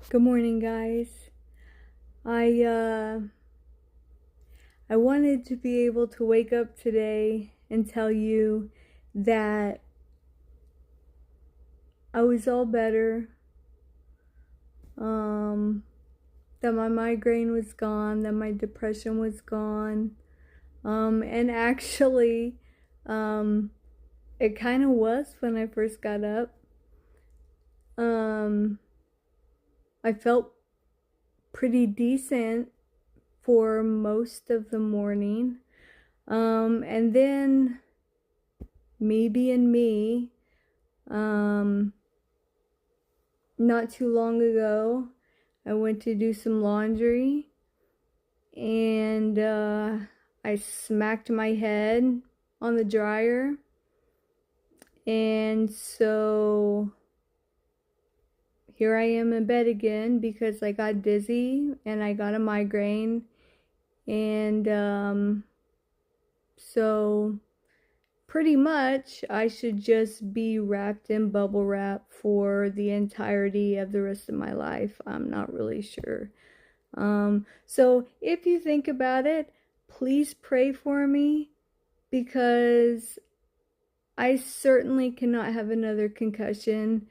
Good morning, guys. I uh I wanted to be able to wake up today and tell you that I was all better. Um that my migraine was gone, that my depression was gone. And actually um it kind of was when I first got up. Um I felt pretty decent for most of the morning. And then me being me, um, not too long ago, I went to do some laundry and I smacked my head on the dryer. And so here I am in bed again because I got dizzy and I got a migraine. And so pretty much I should just be wrapped in bubble wrap for the entirety of the rest of my life. I'm not really sure. So if you think about it, please pray for me because I certainly cannot have another concussion.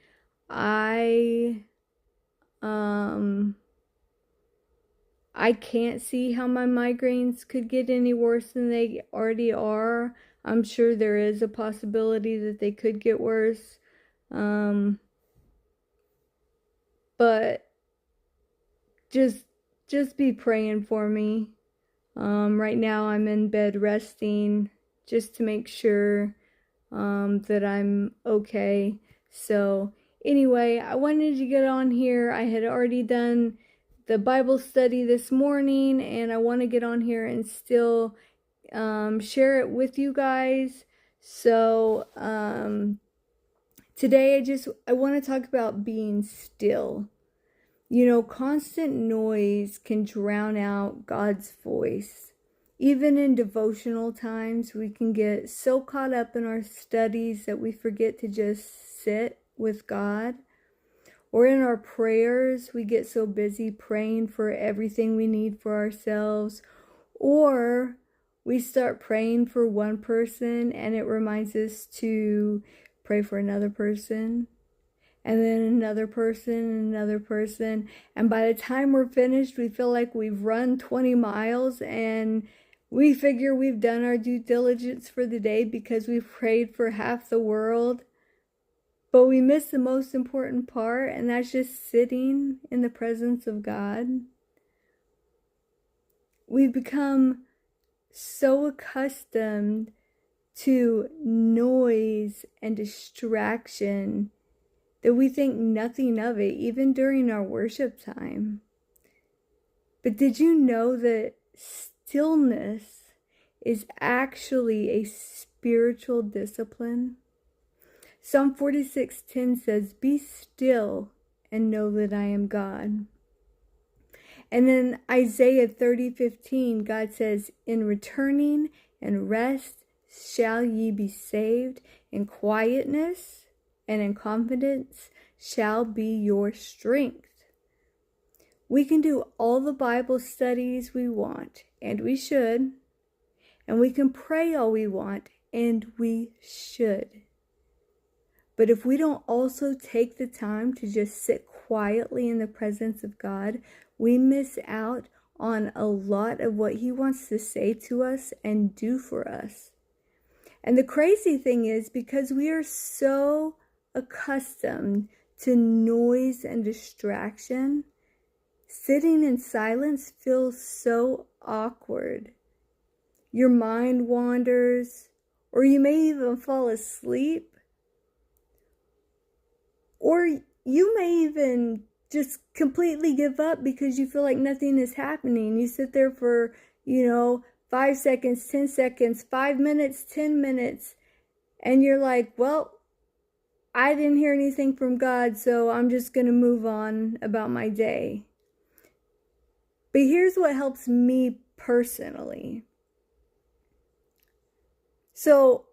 I um I can't see how my migraines could get any worse than they already are. I'm sure there is a possibility that they could get worse. Um, but just just be praying for me. Right now I'm in bed resting just to make sure that I'm okay. So anyway, I wanted to get on here. I had already done the Bible study this morning, and I want to get on here and still share it with you guys. So today I want to talk about being still. You know, constant noise can drown out God's voice. Even in devotional times, we can get so caught up in our studies that we forget to just sit with God. Or in our prayers, we get so busy praying for everything we need for ourselves. Or we start praying for one person and it reminds us to pray for another person, and then another person, and another person. And by the time we're finished, we feel like we've run 20 miles and we figure we've done our due diligence for the day because we've prayed for half the world. But we miss the most important part, and that's just sitting in the presence of God. We've become so accustomed to noise and distraction that we think nothing of it, even during our worship time. But did you know that stillness is actually a spiritual discipline? Psalm 46:10 says, "Be still and know that I am God." And then Isaiah 30:15, God says, "In returning and rest shall ye be saved, in quietness and in confidence shall be your strength." We can do all the Bible studies we want, and we should. And we can pray all we want, and we should. But if we don't also take the time to just sit quietly in the presence of God, we miss out on a lot of what He wants to say to us and do for us. And the crazy thing is, because we are so accustomed to noise and distraction, sitting in silence feels so awkward. Your mind wanders, or you may even fall asleep. Or you may even just completely give up because you feel like nothing is happening. You sit there for, 5 seconds, 10 seconds, 5 minutes, 10 minutes, and you're like, well, I didn't hear anything from God, so I'm just going to move on about my day. But here's what helps me personally. So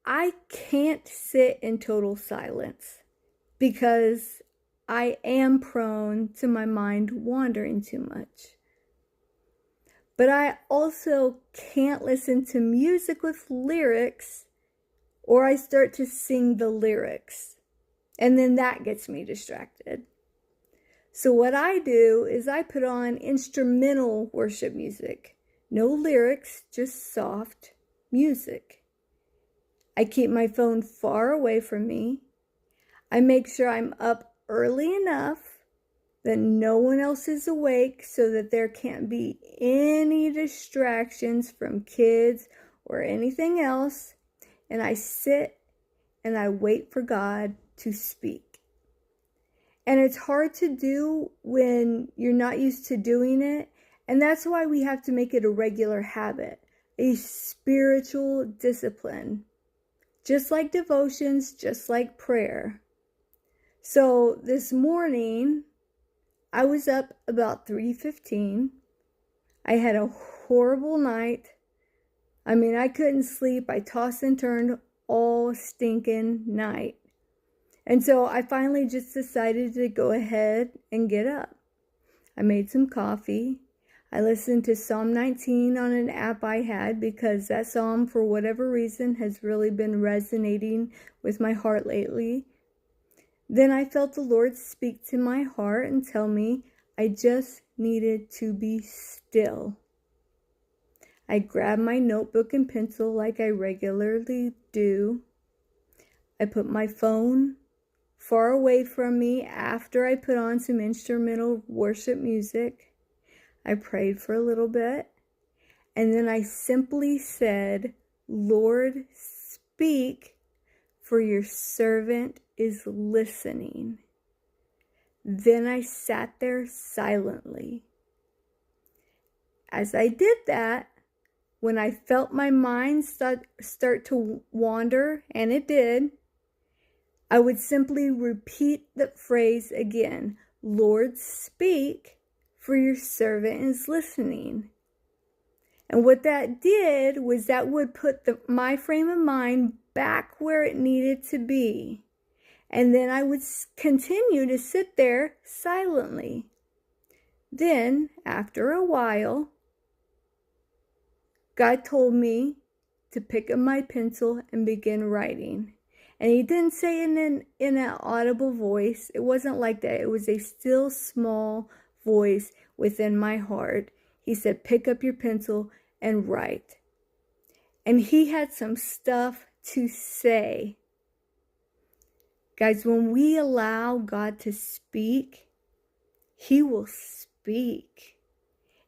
I can't sit in total silence because I am prone to my mind wandering too much. But I also can't listen to music with lyrics, or I start to sing the lyrics, and then that gets me distracted. So what I do is I put on instrumental worship music. No lyrics, just soft music. I keep my phone far away from me. I make sure I'm up early enough that no one else is awake so that there can't be any distractions from kids or anything else. And I sit and I wait for God to speak. And it's hard to do when you're not used to doing it. And that's why we have to make it a regular habit, a spiritual discipline. Just like devotions, just like prayer. So this morning, I was up about 3:15. I had a horrible night. I couldn't sleep. I tossed and turned all stinking night. And so I finally just decided to go ahead and get up. I made some coffee. I listened to Psalm 19 on an app I had because that psalm, for whatever reason, has really been resonating with my heart lately. Then I felt the Lord speak to my heart and tell me I just needed to be still. I grabbed my notebook and pencil like I regularly do. I put my phone far away from me after I put on some instrumental worship music. I prayed for a little bit, and then I simply said, Lord, speak, for your servant is listening. Then I sat there silently. As I did that, when I felt my mind start to wander, and it did, I would simply repeat the phrase again, Lord, speak, for your servant is listening. And what that did was that would put my frame of mind back where it needed to be. And then I would continue to sit there silently. Then, after a while, God told me to pick up my pencil and begin writing. And he didn't say it in an audible voice. It wasn't like that. It was a still small voice within my heart. He said, pick up your pencil and write. And he had some stuff to say. Guys, when we allow God to speak, he will speak.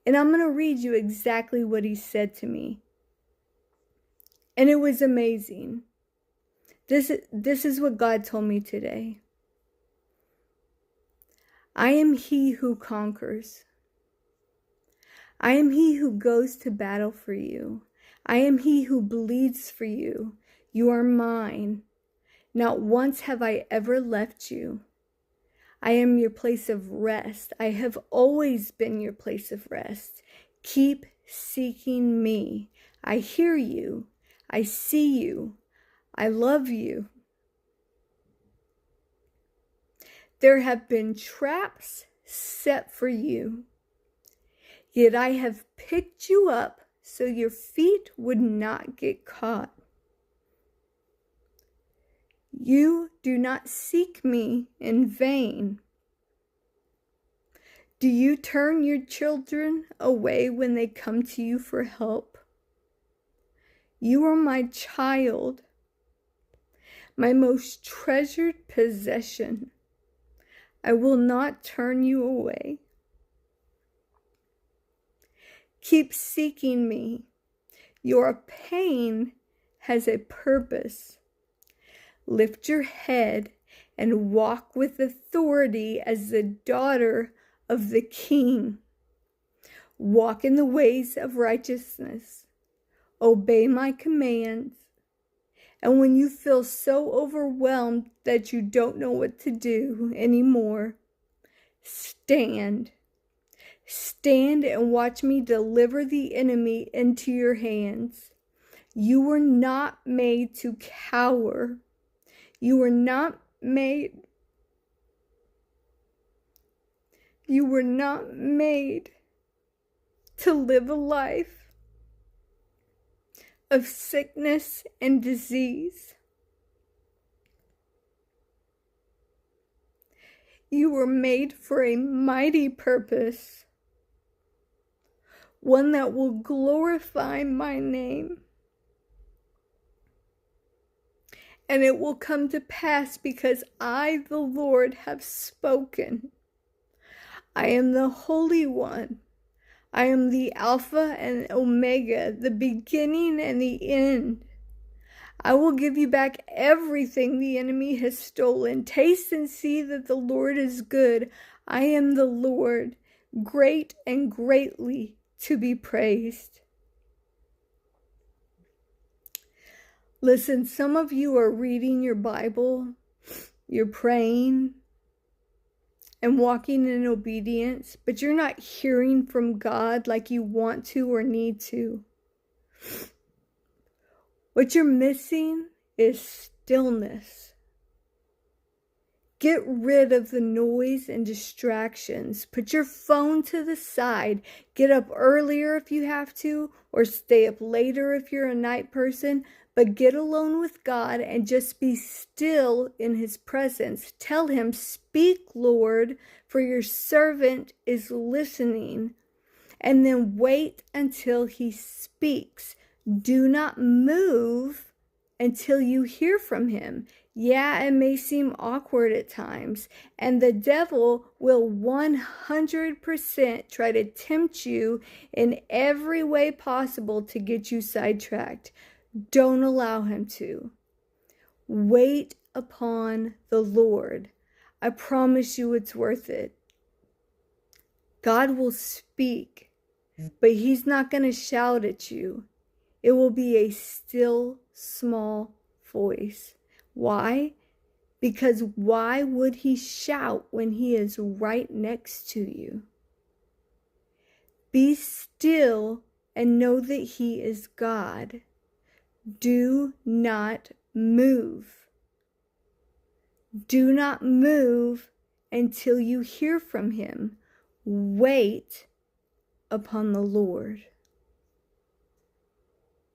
And I'm going to read you exactly what he said to me. And it was amazing. This is what God told me today. I am he who conquers. I am he who goes to battle for you. I am he who bleeds for you. You are mine. Not once have I ever left you. I am your place of rest. I have always been your place of rest. Keep seeking me. I hear you. I see you. I love you. There have been traps set for you, yet I have picked you up so your feet would not get caught. You do not seek me in vain. Do you turn your children away when they come to you for help? You are my child, my most treasured possession. I will not turn you away. Keep seeking me. Your pain has a purpose. Lift your head and walk with authority as the daughter of the King. Walk in the ways of righteousness. Obey my commands. And when you feel so overwhelmed that you don't know what to do anymore, stand. Stand and watch me deliver the enemy into your hands. You were not made to cower. You were not made You were not made to live a life of sickness and disease. You were made for a mighty purpose, one that will glorify my name. And it will come to pass because I, the Lord, have spoken. I am the Holy One. I am the Alpha and Omega, the beginning and the end. I will give you back everything the enemy has stolen. Taste and see that the Lord is good. I am the Lord, great and greatly to be praised. Listen, some of you are reading your Bible, you're praying and walking in obedience, but you're not hearing from God like you want to or need to. What you're missing is stillness. Get rid of the noise and distractions. Put your phone to the side. Get up earlier if you have to, or stay up later if you're a night person. But get alone with God and just be still in His presence. Tell Him, "Speak, Lord, for your servant is listening." And then wait until He speaks. Do not move until you hear from Him. Yeah, it may seem awkward at times, and the devil will 100% try to tempt you in every way possible to get you sidetracked. Don't allow him to. Wait upon the Lord. I promise you it's worth it. God will speak, but He's not going to shout at you. It will be a still, small voice. Why? Because why would He shout when He is right next to you? Be still and know that He is God. Do not move. Do not move until you hear from Him. Wait upon the Lord.